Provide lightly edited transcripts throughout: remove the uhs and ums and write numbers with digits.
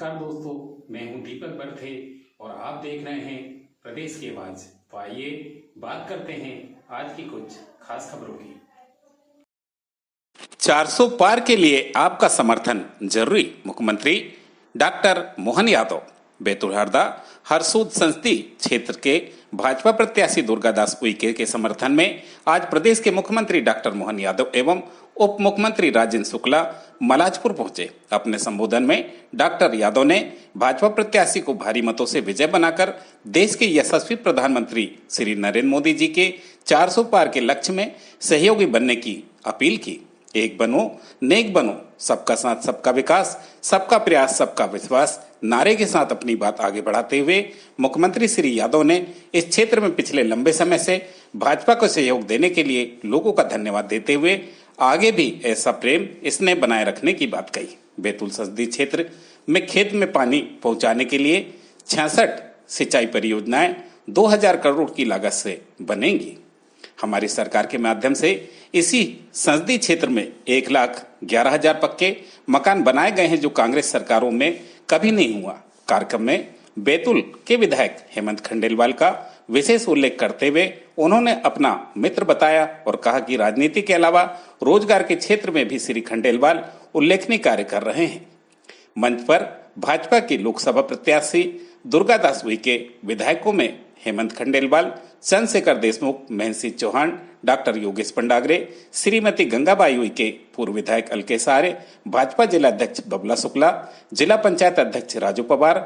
नमस्कार दोस्तों, मैं हूं दीपक बर्थे और आप देख रहे हैं प्रदेश की आवाज। तो आइए बात करते हैं आज की कुछ खास खबरों की। 400 पार के लिए आपका समर्थन जरूरी, मुख्यमंत्री डॉक्टर मोहन यादव। बैतूल हरदा हरसूद संसदीय क्षेत्र के भाजपा प्रत्याशी दुर्गादास उइके के समर्थन में आज प्रदेश के मुख्यमंत्री डॉक्टर मोहन यादव एवं उप मुख्यमंत्री राजेंद्र शुक्ला मलाजपुर पहुंचे। अपने संबोधन में डॉक्टर यादव ने भाजपा प्रत्याशी को भारी मतों से विजय बनाकर देश के यशस्वी प्रधानमंत्री श्री नरेंद्र मोदी जी के 400 पार के लक्ष्य में सहयोगी बनने की अपील की। एक बनो नेक बनो, सबका साथ सबका विकास, सबका प्रयास सबका विश्वास नारे के साथ अपनी बात आगे बढ़ाते हुए मुख्यमंत्री श्री यादव ने इस क्षेत्र में पिछले लंबे समय से भाजपा को सहयोग देने के लिए लोगों का धन्यवाद देते हुए आगे भी ऐसा प्रेम स्नेह बनाए रखने की बात कही। बैतूल संसदीय क्षेत्र में खेत में पानी पहुंचाने के लिए 66 सिंचाई परियोजनाएं 2000 करोड़ की लागत से बनेंगी। हमारी सरकार के माध्यम से इसी संसदीय क्षेत्र में 1,11,000 पक्के मकान बनाए गए हैं, जो कांग्रेस सरकारों में कभी नहीं हुआ। कार्यक्रम में बैतूल के विधायक हेमंत खंडेलवाल का विशेष उल्लेख करते हुए उन्होंने अपना मित्र बताया और कहा कि राजनीति के अलावा रोजगार के क्षेत्र में भी श्री खंडेलवाल उल्लेखनीय कार्य कर रहे हैं। मंच पर भाजपा के लोकसभा प्रत्याशी दुर्गादास उइके, विधायकों में हेमंत खंडेलवाल, चंद्रशेखर देशमुख, महेंद्र सिंह चौहान, डॉक्टर योगेश पंडागरे, श्रीमती गंगाबाई उइके, पूर्व विधायक अलकेश आर्य, भाजपा जिला अध्यक्ष बबला शुक्ला, जिला पंचायत अध्यक्ष राजू पवार,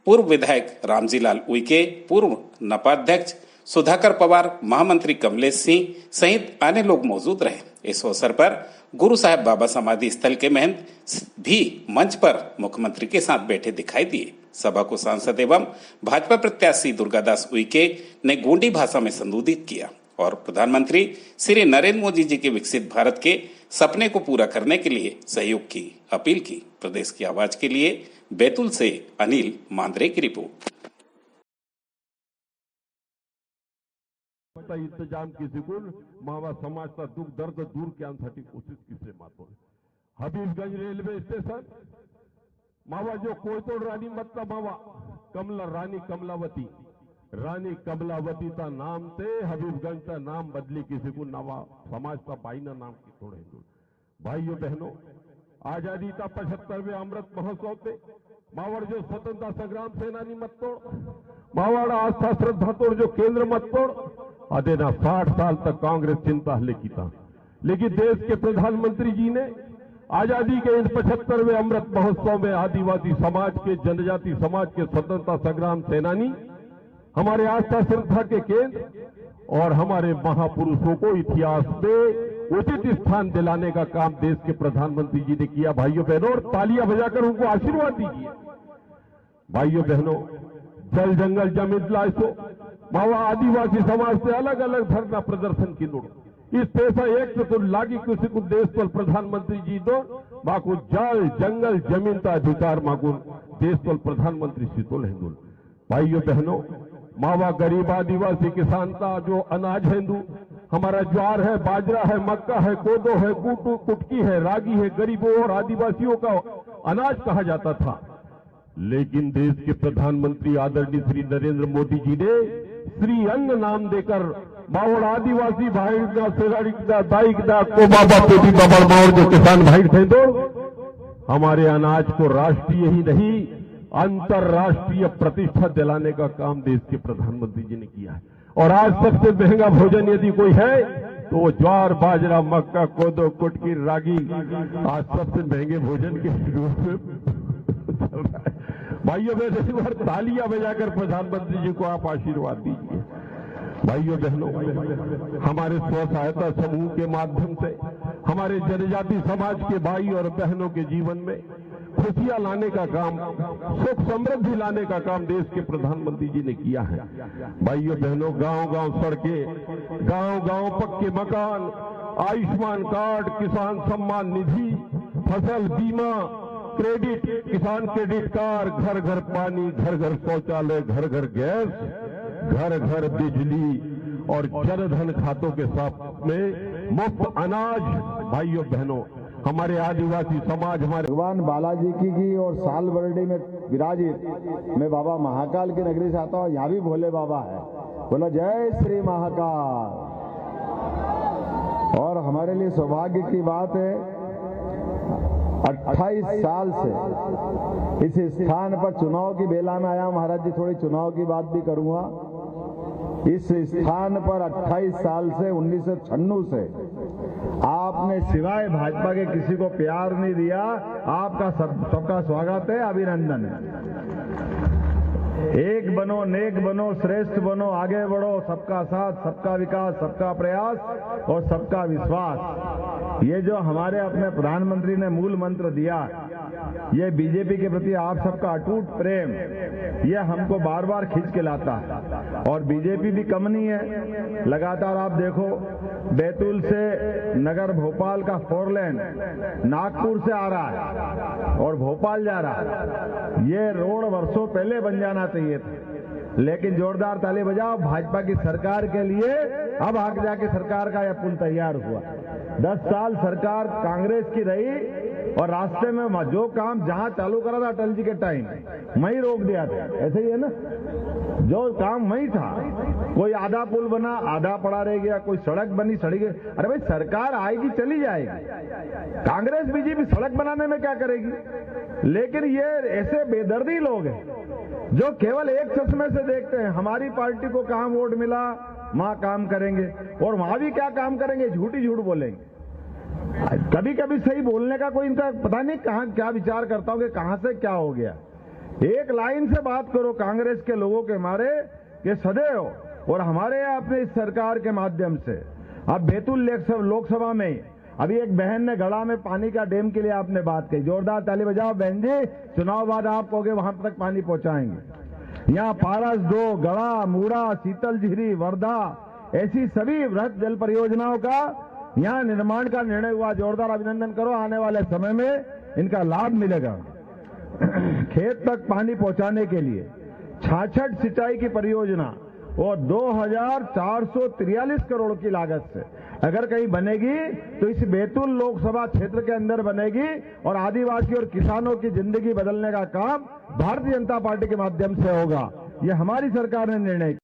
पूर्व विधायक रामजीलाल उइके, पूर्व नपा अध्यक्ष सुधाकर पवार, महामंत्री कमलेश सिंह सहित अन्य लोग मौजूद रहे। इस अवसर पर गुरु साहब बाबा समाधि स्थल के महंत भी मंच पर मुख्यमंत्री के साथ बैठे दिखाई दिए। सभा को सांसद एवं भाजपा प्रत्याशी दुर्गादास उइके ने गोंडी भाषा में संबोधित किया और प्रधानमंत्री श्री नरेंद्र मोदी जी के विकसित भारत के सपने को पूरा करने के लिए सहयोग की अपील की। प्रदेश की आवाज के लिए बैतूल से अनिल मांद्रे की रिपोर्ट। इंतजाम किसी को मावा समाजचा दुख दर्द दूर करण्यासाठी कोशिश किसे मातो हबीबगंज रेलवे स्टेशन मावा जो कोयतोड़ रानी मत्ता मावा कमला रानी कमलावती का नाम ते हबीबगंज का नाम बदली किसी को नवा समाज का बाई ना नाम की थोड़े भाइयों बहनों, आजादी का 75वें अमृत महोत्सव थे मावड़ जो स्वतंत्रता संग्राम सेनानी मत तोड़, मावड़ आस्था श्रद्धा तोड़ जो केंद्र मत तोड़ अदेना 60 साल तक कांग्रेस चिंता लेकी था, लेकिन देश के प्रधानमंत्री जी ने आजादी के इस 75वें अमृत महोत्सव में आदिवासी समाज के, जनजाति समाज के स्वतंत्रता संग्राम सेनानी, हमारे आस्था श्रद्धा के केंद्र और हमारे महापुरुषों को इतिहास में उचित स्थान दिलाने का काम देश के प्रधानमंत्री जी ने किया। भाइयों बहनों, और तालियां बजाकर उनको आशीर्वाद दीजिए। भाइयों बहनों, जल जंगल जमीन लाइसो मावा आदिवासी समाज से अलग अलग धरना प्रदर्शन की नोड़ इस पैसा एक तो लागी किसी को देश पर प्रधानमंत्री जी दो माकू जल जंगल जमीन का अधिकार माकू देश पर प्रधानमंत्री शीतल हिंदुल। भाइयों बहनों, मावा गरीब आदिवासी किसान का जो अनाज हिंदू हमारा ज्वार है, बाजरा है, मक्का है, कोदो है, कुटकी है, रागी है, गरीबों और आदिवासियों का अनाज कहा जाता था, लेकिन देश के प्रधानमंत्री आदरणीय श्री नरेंद्र मोदी जी ने श्री अन्न नाम देकर मावड़ आदिवासी भाई को बाबा पेटी बाबा मावड़ जो किसान भाई थे तो हमारे अनाज को राष्ट्रीय ही नहीं अंतरराष्ट्रीय प्रतिष्ठा दिलाने का काम देश के प्रधानमंत्री जी ने किया है। और आज सबसे महंगा भोजन यदि कोई है तो वो ज्वार बाजरा मक्का कोदो कुटकी रागी आज सबसे महंगे भोजन के रूप में चल रहा है। भाइयों बहनों, तालियां बजाकर प्रधानमंत्री जी को आप आशीर्वाद दीजिए। भाइयों बहनों, हमारे स्व सहायता समूह के माध्यम से हमारे जनजाति समाज के भाई और बहनों के जीवन में खुशियां लाने का काम, सुख समृद्धि लाने का काम देश के प्रधानमंत्री जी ने किया है। भाइयों बहनों, गांव गांव सड़कें, गांव गांव पक्के मकान, आयुष्मान कार्ड, किसान सम्मान निधि, फसल बीमा, क्रेडिट, किसान क्रेडिट कार्ड, घर घर पानी, घर घर शौचालय, घर घर गैस, घर घर बिजली और जनधन खातों के साथ में मुफ्त अनाज। भाइयों बहनों, हमारे आदिवासी समाज, हमारे भगवान बालाजी की और साल बरडी में विराजित मैं बाबा महाकाल की नगरी से आता हूँ। यहाँ भी भोले बाबा है। बोला जय श्री महाकाल। और हमारे लिए सौभाग्य की बात है, 28 साल से इस स्थान पर चुनाव की बेला में आया। महाराज जी थोड़ी चुनाव की बात भी करूंगा। इस स्थान पर 28 साल से 1996 से आपने सिवाय भाजपा के किसी को प्यार नहीं दिया। आपका सबका स्वागत है, अभिनंदन है। एक बनो, नेक बनो, श्रेष्ठ बनो, आगे बढ़ो, सबका साथ, सबका विकास, सबका प्रयास और सबका विश्वास। ये जो हमारे अपने प्रधानमंत्री ने मूल मंत्र दिया, ये बीजेपी के प्रति आप सबका अटूट प्रेम, ये हमको बार बार खींच के लाता है। और बीजेपी भी कम नहीं है। लगातार आप देखो, बैतूल से नगर भोपाल का 4 लेन नागपुर से आ रहा है और भोपाल जा रहा है। ये रोड वर्षों पहले बन जाना चाहिए था, लेकिन जोरदार ताली बजाओ भाजपा की सरकार के लिए। अब आगे जाके सरकार का यह पुल तैयार हुआ। 10 साल सरकार कांग्रेस की रही और रास्ते में जो काम जहां चालू करा था अटल जी के टाइम, वहीं रोक दिया था। ऐसे ही है ना, जो काम वहीं था। कोई आधा पुल बना, आधा पड़ा रह गया, कोई सड़क बनी, सड़ी गई। अरे भाई, सरकार आएगी चली जाएगी। कांग्रेस बीजेपी सड़क बनाने में क्या करेगी? लेकिन ये ऐसे बेदर्दी लोग हैं जो केवल एक चश्मे से देखते हैं। हमारी पार्टी को कहां वोट मिला, वहां काम करेंगे, और वहां भी क्या काम करेंगे, झूठी झूठ बोलेंगे। कभी कभी सही बोलने का कोई इनका पता नहीं कहां क्या विचार करता हूं कि कहां से क्या हो गया। एक लाइन से बात करो कांग्रेस के लोगों के मारे कि सदैव, और हमारे अपने इस सरकार के माध्यम से। अब बैतूल लोकसभा में अभी एक बहन ने गड़ा में पानी का डैम के लिए आपने बात कही। जोरदार ताली बजाओ बहन जी। चुनाव बाद आप कहोगे वहां तक पानी पहुंचाएंगे। यहाँ पारस 2, गड़ा, मूड़ा, शीतल झीरी, वर्धा, ऐसी सभी वृहद जल परियोजनाओं का यहाँ निर्माण का निर्णय हुआ। जोरदार अभिनंदन करो। आने वाले समय में इनका लाभ मिलेगा। खेत तक पानी पहुंचाने के लिए 66 सिंचाई की परियोजना और 2443 करोड़ की लागत से अगर कहीं बनेगी तो इस बैतूल लोकसभा क्षेत्र के अंदर बनेगी, और आदिवासी और किसानों की जिंदगी बदलने का काम भारतीय जनता पार्टी के माध्यम से होगा। ये हमारी सरकार ने निर्णय